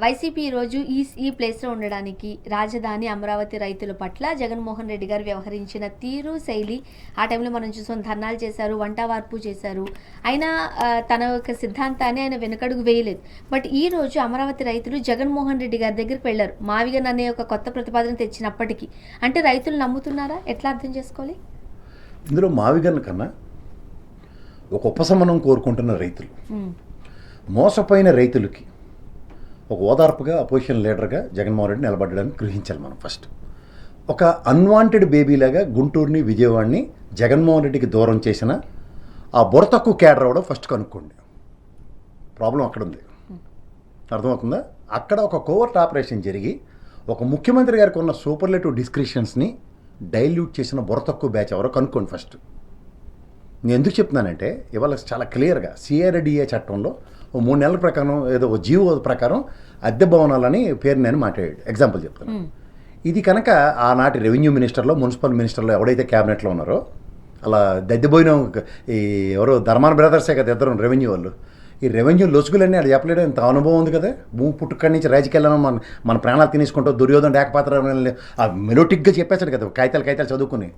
YCP ఈరోజు ఈ ప్లేస్లో ఉండడానికి రాజధాని అమరావతి రైతుల పట్ల జగన్మోహన్ రెడ్డి గారు వ్యవహరించిన తీరు శైలి ఆ టైంలో మనం చూసాం. ధర్నాలు చేశారు, వంట వార్పు చేశారు. అయినా తన యొక్క సిద్ధాంతాన్ని ఆయన వెనుకడుగు వేయలేదు. బట్ ఈ రోజు అమరావతి రైతులు జగన్మోహన్ రెడ్డి గారి దగ్గరికి వెళ్ళారు. మావిగన్ అనే ఒక కొత్త ప్రతిపాదన తెచ్చినప్పటికీ అంటే రైతులు నమ్ముతున్నారా? ఎట్లా అర్థం చేసుకోవాలి? ఇందులో మావిగన్ కన్నా ఒక ఉపశమనం కోరుకుంటున్న రైతులు, మోసపోయిన రైతులకి ఒక ఓదార్పుగా అపోజిషన్ లీడర్గా జగన్మోహన్ రెడ్డి నిలబడ్డాన్ని గ్రహించాలి మనం. ఫస్ట్ ఒక అన్వాంటెడ్ బేబీలాగా గుంటూరుని విజయవాడని జగన్మోహన్ రెడ్డికి దూరం చేసిన ఆ బుర్ర తక్కువ క్యాడర్ అవడం ఫస్ట్ కనుక్కోండి. ప్రాబ్లం అక్కడ ఉంది, అర్థమవుతుందా? అక్కడ ఒక కోవర్ట్ ఆపరేషన్ జరిగి ఒక ముఖ్యమంత్రి గారికి ఉన్న సూపర్లేటివ్ డిస్క్రిప్షన్స్ని డైల్యూట్ చేసిన బుర్ర తక్కువ బ్యాచ్ ఎవరో కనుక్కోండి ఫస్ట్. నేను ఎందుకు చెప్తున్నానంటే ఇవాళ చాలా క్లియర్గా సిఆర్డిఏ చట్టంలో 3 నెలల ప్రకారం ఏదో జీవో ప్రకారం అద్దె భవనాలని పేరు నేను మాట్లాడాడు. ఎగ్జాంపుల్ చెప్తాను. ఇది కనుక ఆనాటి రెవెన్యూ మినిస్టర్లో, మున్సిపల్ మినిస్టర్లో ఎవడైతే క్యాబినెట్లో ఉన్నారో అలా దద్దెపోయిన ఈ ఎవరో ధర్మాన బ్రదర్సే కదా ఇద్దరు రెవెన్యూ వాళ్ళు. ఈ రెవెన్యూ లొసుగులన్నీ అది చెప్పలేడు. ఇంత అనుభవం ఉంది కదా. భూమి పుట్టుక్కడి నుంచి రాజకీయాలను మన ప్రాణాలు తినేసుకుంటూ దుర్యోధన ఏకపాత్ర ఆ మెలోటిక్గా చెప్పేశాడు కదా కాగితాలు చదువుకుని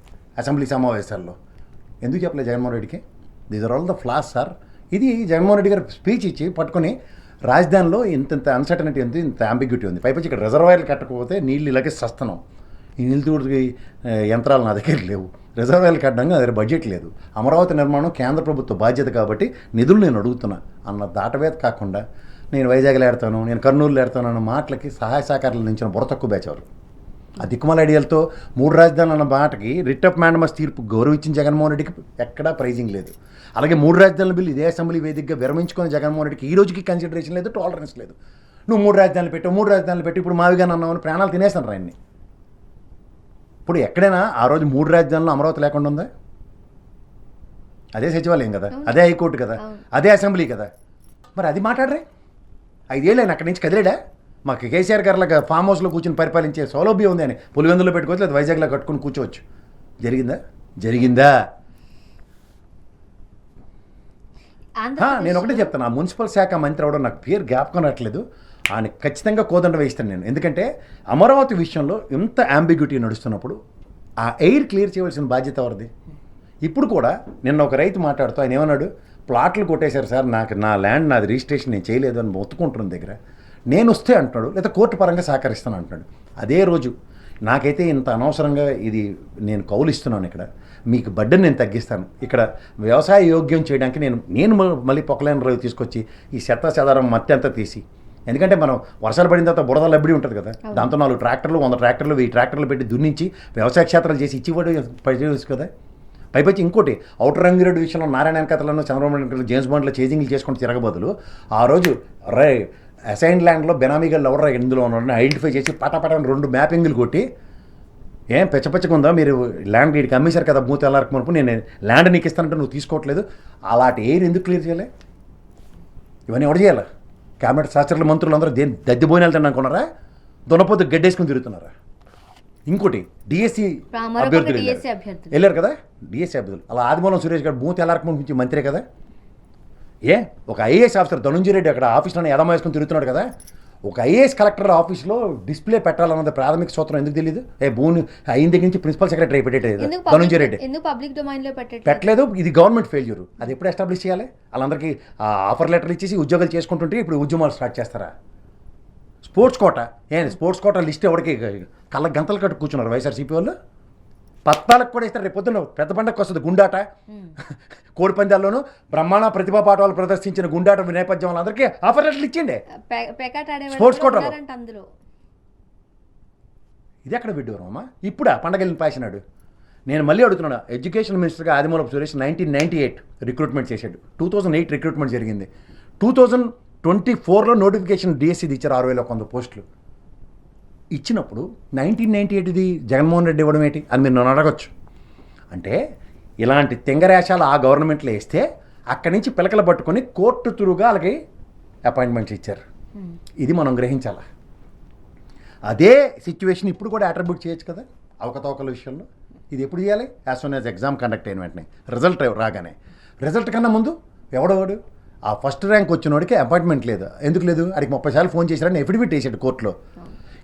అసెంబ్లీ సమావేశాల్లో. ఎందుకు చెప్పలేదు జగన్మోహన్ రెడ్డికి? These are all the flaws sir. ఇది జగన్మోహన్ రెడ్డి గారు స్పీచ్ ఇచ్చి పట్టుకొని రాజధానిలో ఇంత అన్సర్టనిటీ ఉంది, ఇంత అంబిగ్యూటీ ఉంది. పైపచ్చి ఇక్కడ రిజర్వాయర్లు కట్టకపోతే నీళ్ళు ఇలాగే సస్తున్నాం. ఈ నీళ్ళు తూడికి యంత్రాలు నా దగ్గర లేవు. రిజర్వాయర్లు కట్టడానికి నా దగ్గర బడ్జెట్ లేదు. అమరావతి నిర్మాణం కేంద్ర ప్రభుత్వ బాధ్యత కాబట్టి నిధులు నేను అడుగుతున్నా అన్న దాటవేత కాకుండా నేను వైజాగ్లో ఏడతాను, నేను కర్నూలులో ఏడతాను అన్న మాటలకి సహాయ సహకారాలు నించిన బుర్ర తక్కువ బేచేవారు. ఆ దిక్కుమాల ఐడియాలతో 3 రాజధానులు అన్న మాటకి రిట్ ఆఫ్ మ్యాండమస్ తీర్పు గౌరవించిన జగన్మోహన్ రెడ్డికి ఎక్కడా ప్రైజింగ్ లేదు. అలాగే 3 రాజధానుల బిల్లు ఇదే అసెంబ్లీ వేదికగా విరమించుకుని జగన్మోహన్ రెడ్డికి ఈ రోజుకి కన్సిడరేషన్ లేదు, టాలరెన్స్ లేదు. నువ్వు 3 రాజధానులు పెట్టి ఇప్పుడు మావిగాని అన్నామని ప్రాణాలు తినేస్తాను ఆయన్ని. ఇప్పుడు ఎక్కడైనా ఆ రోజు 3 రాజధానులు అమరావతి లేకుండా ఉందా? అదే సచివాలయం కదా, అదే హైకోర్టు కదా, అదే అసెంబ్లీ కదా. మరి అది మాట్లాడరే. 5 ఏళ్ళు ఆయన అక్కడి నుంచి కదిలేడా? మాకు కేసీఆర్ గారిలాగా ఫామ్ హౌస్లో కూర్చొని పరిపాలించే సౌలభ్యం ఉంది అని పులివెందులో పెట్టుకోవచ్చు, లేదా వైజాగ్లో కట్టుకుని కూర్చోవచ్చు. జరిగిందా? నేను ఒకటే చెప్తాను. ఆ మున్సిపల్ శాఖ మంత్రి అవడం నాకు పేరు జ్ఞాపకం రావట్లేదు. ఆయన ఖచ్చితంగా కోదండ వేయిస్తాను నేను. ఎందుకంటే అమరావతి విషయంలో ఎంత అంబిగ్యూటీ నడుస్తున్నప్పుడు ఆ ఎయిర్ క్లియర్ చేయవలసిన బాధ్యత ఎవరిది? ఇప్పుడు కూడా నిన్న ఒక రైతు మాట్లాడుతూ ఆయన ఏమన్నాడు, ప్లాట్లు కొట్టేశారు సార్, నా ల్యాండ్ నాది రిజిస్ట్రేషన్ నేను చేయలేదు అని ఒత్తుకుంటున్న దగ్గర నేను వస్తే అంటున్నాడు, లేదా కోర్టు పరంగా సహకరిస్తాను అంటున్నాడు. అదే రోజు నాకైతే ఇంత అనవసరంగా ఇది నేను కౌలు ఇస్తున్నాను, ఇక్కడ మీకు బడ్డని నేను తగ్గిస్తాను, ఇక్కడ వ్యవసాయ యోగ్యం చేయడానికి నేను మళ్ళీ పొక్కలేని రోజు తీసుకొచ్చి ఈ చెదారం మట్టి అంతా తీసి, ఎందుకంటే మనం వర్షాలు పడిన తర్వాత బురద లబ్బడి ఉంటుంది కదా, దాంతో 4 ట్రాక్టర్లు 100 ట్రాక్టర్లు 1000 ట్రాక్టర్లు పెట్టి దున్నించి వ్యవసాయ క్షేత్రాలు చేసి ఇచ్చివ్వడం పనిచేయచ్చు కదా. పైపచ్చి ఇంకోటి ఔటర్ రంగిరెడ్డి విషయంలో నారాయణ కథలను చంద్రబాబు జేమ్స్ బాండ్లో చేజింగ్లు చేసుకుంటూ తిరగబోదులు ఆ రోజు అసైన్ ల్యాండ్లో బెనామీగా ఎవరు ఇందులో ఉన్నారని ఐడెంటిఫై చేసి పటపటని 2 మ్యాపింగ్లు కొట్టి, ఏం పెచ్చపచ్చకుందా మీరు ల్యాండ్ వీడికి అమ్మేశారు కదా మూత ఎల్లారికి మనకు, నేను ల్యాండ్ నీకు ఇస్తానంటే నువ్వు తీసుకోవట్లేదు. అలాంటి ఎయిర్ ఎందుకు క్లియర్ చేయలే? ఇవన్నీ ఎవరు చేయాలి? క్యాబినెట్ శాస్త్రుల మంత్రులు అందరూ దద్దిపోయిన వెళ్తాను అనుకున్నారా? దున్నపోతు గడ్డేసుకుని తిరుగుతున్నారా? ఇంకోటి డిఎస్సి అభ్యర్థులు వెళ్ళారు కదా, డిఎస్సి అభ్యర్థులు. అలా ఆదిమూలం సురేష్ గారు మూత ఎల్లారికి నుంచి మంత్రే కదా. ఒక ఐఏఎస్ ఆఫీసర్ ధనుంజయ రెడ్డి అక్కడ ఆఫీస్లోనే ఎదమ వేసుకొని తిరుగుతున్నాడు కదా. ఒక ఐఏఎస్ కలెక్టర్ ఆఫీస్లో డిస్ప్లే పెట్టాలన్నది ప్రాథమిక సూత్రం ఎందుకు తెలియదు? భూమి అయిన దగ్గర నుంచి ప్రిన్సిపల్ సెక్రటరీ పెట్టేది ధనుంజయ రెడ్డి పెట్టలేదు. ఇది గవర్నమెంట్ ఫెయిల్యూర్. అది ఎప్పుడు ఎస్టాబ్లిష్ చేయాలి? వాళ్ళందరికీ ఆఫర్ లెటర్లు ఇచ్చేసి ఉద్యోగాలు చేసుకుంటుంటే ఇప్పుడు ఉద్యమాలు స్టార్ట్ చేస్తారా? స్పోర్ట్స్ కోటా లిస్ట్ ఎవరికి కళ్ళ గంతలు కట్టు కూర్చున్నారు వైఎస్ఆర్సీపీ వాళ్ళు. పత్తాలకు కూడా ఇస్తారు. రేపు పొద్దున్న పెద్ద పండగకు వస్తుంది గుండాట, కోడి పందాల్లోనూ బ్రహ్మాండ ప్రతిభా పాఠాలు ప్రదర్శించిన గుండాట నేపథ్యం వాళ్ళందరికీ ఆఫర్ లెటర్లు ఇచ్చిండే స్పోర్ట్స్ కోటా. ఇది ఎక్కడ విడ్డూరం అమ్మా? ఇప్పుడు పండగ వెళ్ళిన పాసినాడు. నేను మళ్ళీ అడుగుతున్నాను, ఎడ్యుకేషన్ మినిస్టర్గా ఆదిమూలపు సురేష్ 1998 రిక్రూట్మెంట్ చేశాడు. 2008 రిక్రూట్మెంట్ జరిగింది. 2024లో నోటిఫికేషన్ డిఎస్సిది ఇచ్చారు 6100 పోస్టులు. ఇచ్చినప్పుడు 1998 జగన్మోహన్ రెడ్డి ఇవ్వడం ఏంటి అని మీరు నన్ను అడగచ్చు. అంటే ఇలాంటి తెంగరేషాలు ఆ గవర్నమెంట్లో వేస్తే అక్కడి నుంచి పిలకలు పట్టుకొని కోర్టు త్రూగా వాళ్ళకి అపాయింట్మెంట్స్ ఇచ్చారు. ఇది మనం గ్రహించాలి. అదే సిచ్యువేషన్ ఇప్పుడు కూడా అట్రిబ్యూట్ చేయొచ్చు కదా అవకతవకల విషయంలో. ఇది ఎప్పుడు చేయాలి? As soon as exam conduct అయిన వెంటనే, రిజల్ట్ రాగానే. రిజల్ట్ కన్నా ముందు ఎవడవాడు ఆ ఫస్ట్ ర్యాంక్ వచ్చినోడికి అపాయింట్మెంట్ లేదు. ఎందుకు లేదు? అడిగి 30 సార్లు ఫోన్ చేశారని ఎఫిడవిట్ వేసాడు కోర్టులో.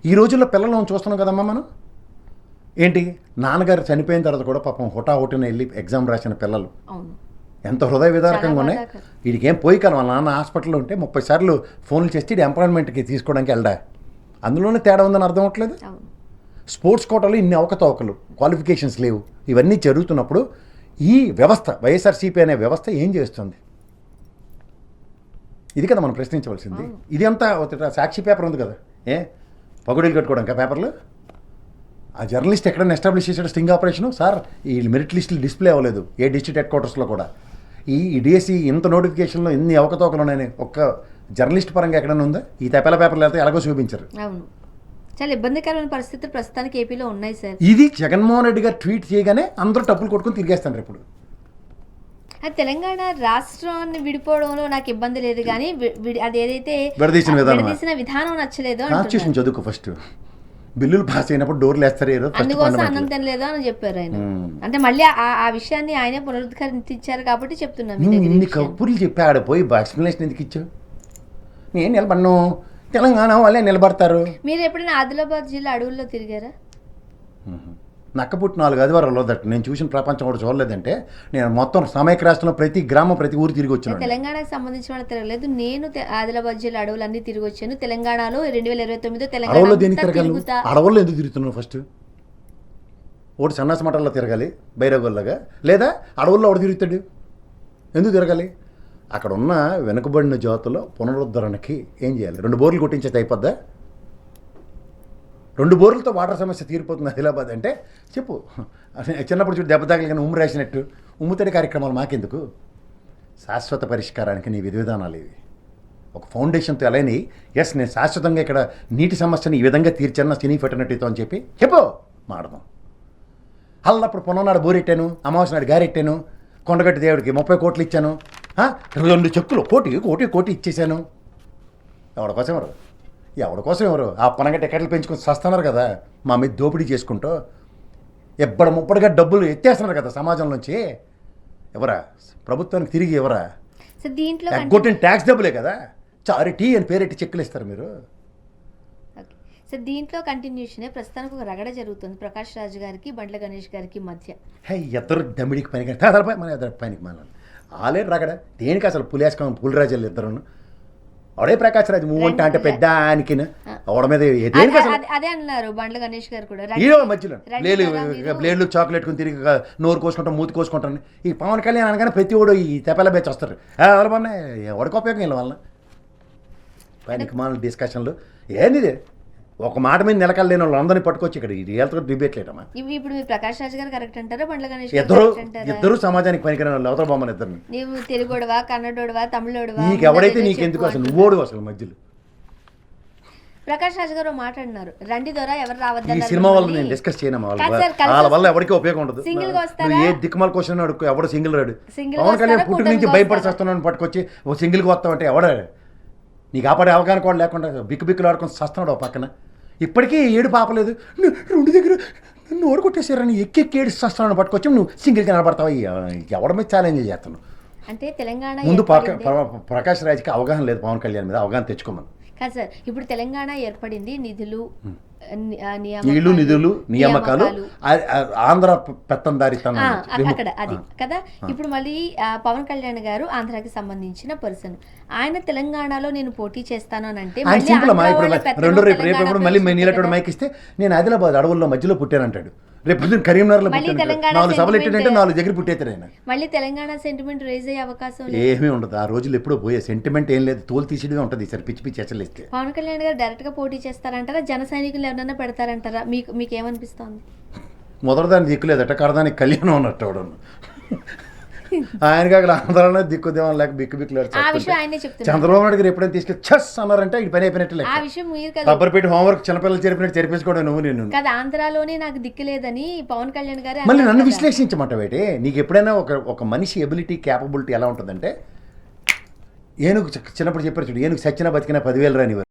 ఈ రోజుల్లో పిల్లలను చూస్తున్నాం కదమ్మా మనం. ఏంటి, నాన్నగారు చనిపోయిన తర్వాత కూడా పాపం హుటాహుటిన వెళ్ళి ఎగ్జామ్ రాసిన పిల్లలు ఎంత హృదయ విదారకంగా ఉన్నాయి. వీడికి ఏం పోయి కదా వాళ్ళ నాన్న హాస్పిటల్లో ఉంటే 30 సార్లు ఫోన్లు చేస్తే ఇది అపాయింట్మెంట్కి తీసుకోవడానికి వెళ్ళడా. అందులోనే తేడా ఉందని అర్థం అవ్వట్లేదు. స్పోర్ట్స్ కోటాలో ఇన్ని అవకతవకలు, క్వాలిఫికేషన్స్ లేవు, ఇవన్నీ జరుగుతున్నప్పుడు ఈ వ్యవస్థ, వైఎస్ఆర్సీపీ అనే వ్యవస్థ ఏం చేస్తుంది? ఇది కదా మనం ప్రశ్నించవలసింది. ఇది అంతా సాక్షి పేపర్ ఉంది కదా, పగుడీలు కట్టుకోవడానికి ఆ పేపర్లు. ఆ జర్నలిస్ట్ ఎక్కడైనా ఎస్టాబ్లిష్ చేసాడు స్టింగ్ ఆపరేషను. సార్ ఈ మెరిట్ లిస్టులు డిస్ప్లే అవ్వలేదు ఏ డిస్ట్రిక్ట్ హెడ్ క్వార్టర్స్లో కూడా. ఈ డిఎస్సి ఇంత నోటిఫికేషన్లో ఎన్ని అవకతవకలు ఉన్నాయని ఒక్క జర్నలిస్ట్ పరంగా ఎక్కడైనా ఉందా? ఈ తెప్పల పేపర్లు అయితే ఎలాగో చూపించారు. అవును, చాలా ఇబ్బందికరమైన పరిస్థితులు ప్రస్తుతానికి ఏపీలో ఉన్నాయి సార్. ఇది జగన్మోహన్ రెడ్డి గారు ట్వీట్ చేయగానే అందరూ టప్పులు కొట్టుకుని తిరిగేస్తారు. ఇప్పుడు తెలంగాణ రాష్ట్రాన్ని విడిపోవడంలో నాకు ఇబ్బంది లేదు, కానీ అది ఏదైతే విడదీసిన విధానం నచ్చలేదు. కాన్స్టిట్యూషన్ చదువుకు ఫస్ట్. బిల్లులు పాస్ అయినప్పుడు డోర్లు వేస్తారు, అందుకోసం అన్నం తినలేదు అని చెప్పారు ఆయన. అంటే మళ్ళీ ఆ విషయాన్ని ఆయనే పునరుద్ధరించారు కాబట్టి చెప్తున్నాను. ఇన్ని కబుర్లు చెప్పి ఆడ పోయి ఎక్స్ప్లెనేషన్ ఎందుకు ఇచ్చావు? నేను నిలబడను, తెలంగాణ వాళ్ళే నిలబడతారు. మీరు ఎప్పుడైనా ఆదిలాబాద్ జిల్లా అడవుల్లో తిరిగారా? నక్కపుట్టి 4 ఆదివారాల్లో దట్టు నేను చూసిన ప్రపంచం కూడా చూడలేదంటే. నేను మొత్తం సమైక్య రాష్ట్రంలో ప్రతి గ్రామం ప్రతి ఊరు తిరిగి వచ్చాను. తెలంగాణకు సంబంధించిన వాళ్ళు తిరగలేదు. నేను ఆదిలాబాద్ జిల్లా అడవులన్నీ తిరిగి వచ్చాను. తెలంగాణలో 2029 అడవుల్లో దేనికి తిరగాలి? అడవుల్లో ఎందుకు తిరుగుతున్నావు? ఫస్ట్ ఒకటి సన్నాస మఠంలో తిరగాలి బైరగోల్లాగా, లేదా అడవుల్లో ఒకటి తిరుగుతాడు. ఎందుకు తిరగాలి? అక్కడ ఉన్న వెనుకబడిన జాతుల పునరుద్ధరణకి ఏం చేయాలి? 2 బోర్లు కొట్టించేది అయిపోద్దా? 2 బోర్లతో వాటర్ సమస్య తీరిపోతుంది ఆదిలాబాద్ అంటే చెప్పు. చిన్నప్పుడు చూడు దెబ్బ తగిలి కానీ ఉమ్ము రాసినట్టు ఉమ్ముతడి కార్యక్రమాలు మాకెందుకు? శాశ్వత పరిష్కారానికి నీ విధానాలు ఇవి. ఒక ఫౌండేషన్తో ఎలాని నేను శాశ్వతంగా ఇక్కడ నీటి సమస్యని ఈ విధంగా తీర్చాను సినీ ఫెటర్నిటీతో అని చెప్పు మాడదాం. అల్లప్పుడు పొన్ననాడు బోరెట్టాను, అమావాస్య నాడు గారెట్టాను, కొండగట్టి దేవుడికి 30 కోట్లు ఇచ్చాను, 2 చెక్కులు కోటి ఇచ్చేసాను. ఎవరి కోసం ఎవరు ఆ పనంగా టికెట్లు పెంచుకొని సస్తున్నారు కదా, మా మీద దోపిడీ చేసుకుంటూ ముప్పడిగా డబ్బులు ఎత్తేస్తున్నారు కదా సమాజం నుంచి. ఎవరా ప్రభుత్వానికి తిరిగి ఎవరా? కొట్టిన ట్యాక్స్ డబ్బులే కదా. చారిటీ అని పేరెట్టి చెక్కులు ఇస్తారు మీరు. సో దీంట్లో కంటిన్యూషనే ప్రస్తుతానికి ఒక రగడ జరుగుతుంది ప్రకాష్ రాజు గారికి బండ్ల గణేష్ గారికి మధ్య. ఇద్దరు దమ్మిడికి పనికి మన ఇద్దరు పనికి మానాలి. ఆలేరు రగడ దేనికి? అసలు పులిరాజులు ఇద్దరు. అవడే ప్రకాష్ రాజు మూవంట అంటే పెద్ద ఆయనకి అవడ మీద అదే అన్నారు బండ్ల గణేష్ గారు కూడా. మధ్యలో బ్లేడ్లు చాక్లెట్ కొని తిరిగి నోరు కోసుకుంటాం మూతి కోసుకుంటాను. ఈ పవన్ కళ్యాణ్ అనగానే ప్రతి ఓడు ఈ తెప్పల బేచ్ వస్తారు. ఎవరన్నా ఎవరికి ఉపయోగం వీళ్ళ వల్ల పనికి మాల డిస్కషన్లు ఏంది? ఒక మాట మీద నిలకలేని వాళ్ళు అందరినీ పట్టుకొచ్చి ఇక్కడ రియల్తో డిబేట్ లేదమ్మా. ఇప్పుడు మీరు ప్రకాష్ రాజు గారు కరెక్ట్ అంటారా బండ్ల గణేష్ ఇద్దరు సమాజానికి పనికిరాని వాళ్ళు అవతల బొమ్మను ఇద్దరు. నీవు తెలుగోడువా కన్నడోడువా తమిళోడువా నీకు ఎవడైతే నీకెందుకు అసలు నువ్వోడు అసలు మధ్యలో. ప్రకాష్ రాజు గారు మాట్లాడినారు రండి ద్వారా ఎవరు రావద్దు. ఈ సినిమా వల్ల నేను డిస్కస్ చేయను, వాళ్ళ వల్ల ఎవరికి ఉపయోగం ఉండదు. ఏ దిక్కుమాల క్వశ్చన్ అడుగు ఎవడు సింగిల్ రాడు. పవన్ కళ్యాణ్ పుట్టిన నుంచి భయపడి వస్తున్నాను పట్టుకొచ్చి ఒక సింగిల్కి వస్తామంటే ఎవడాడు? నీకు ఆపడే అవగాహన కూడా లేకుండా బిక్కులు ఆడుకొని సస్తున్నాడు ఒక పక్కన. ఇప్పటికీ ఏడు పాపలేదు, 2 దగ్గర నోరు కొట్టేసారని ఎక్కి ఏడు సస్తున్నాను పట్టుకొచ్చి నువ్వు సింగిల్కి నిలబడతావు. ఎవడ మీద ఛాలెంజ్ చేస్తున్నావు అంటే తెలంగాణ ముందు ప్రకాష్ రాజ్కి అవగాహన లేదు, పవన్ కళ్యాణ్ మీద అవగాహన తెచ్చుకోమని కాదు సార్. ఇప్పుడు తెలంగాణ ఏర్పడింది, నిధులు నియామకాలు ఆంధ్ర పెత్తందారితనం అక్కడ అది కదా. ఇప్పుడు మళ్ళీ పవన్ కళ్యాణ్ గారు ఆంధ్రాకి సంబంధించిన పర్సన్, ఆయన తెలంగాణలో నేను పోటీ చేస్తాను అని అంటే రేపు మళ్ళీ నీలటోడు మైక్ ఇస్తే నేను ఆదిలాబాద్ అడవుల్లో మధ్యలో పుట్టానంటాడు. రేపు కరీంనగర్లో 4 సభలు ఎట్టాడంటే 4 దగ్గర పుట్టేతాడు ఆయన. మళ్ళీ తెలంగాణ సెంటిమెంట్ రేజ్ అయ్యే అవకాశం ఏమీ ఉండదు. ఆ రోజులు ఎప్పుడో పోయే సెంటిమెంట్ ఏం లేదు, తోలు తీసేదే ఉంటుంది సార్. పిచ్చి అసలు ఇస్తే పవన్ కళ్యాణ్ గారు డైరెక్ట్ గా పోటీ చేస్తారంటారా, జన సైనికులు ఎవరన్నా పెడతారంటారా? మీకు ఏమనిపిస్తుంది? మొదటిదాన్ని దిక్కులేదట, కడదానికి కళ్యాణం ఉన్నట్టు అవడం. ఆయనకి అక్కడ ఆంధ్రాలో దిక్కుదేమో లేక బిక్కులాడు. చంద్రబాబు నాయుడు గారు ఎప్పుడైనా తీసుకెళ్ళి చెస్ అన్నారంటే ఇది పని అయిపోయినట్టు. కొబ్బరిపేట హోంవర్క్ చిన్నపిల్లలు చేరిపినట్టు చేర్పించుకోవడం నువ్వు నేను కదా. ఆంధ్రాలోనే నాకు దిక్కులేదని పవన్ కళ్యాణ్ గారు మళ్ళీ నన్ను విశ్లేషించమంటావేటి? నీకు ఎప్పుడైనా ఒక మనిషి ఎబిలిటీ క్యాపబిలిటీ ఎలా ఉంటుందంటే, ఏనుగు చిన్నప్పుడు చెప్పారు చూడు, ఏనుగు సచ్చినా బతికినా 10,000 రానివారు.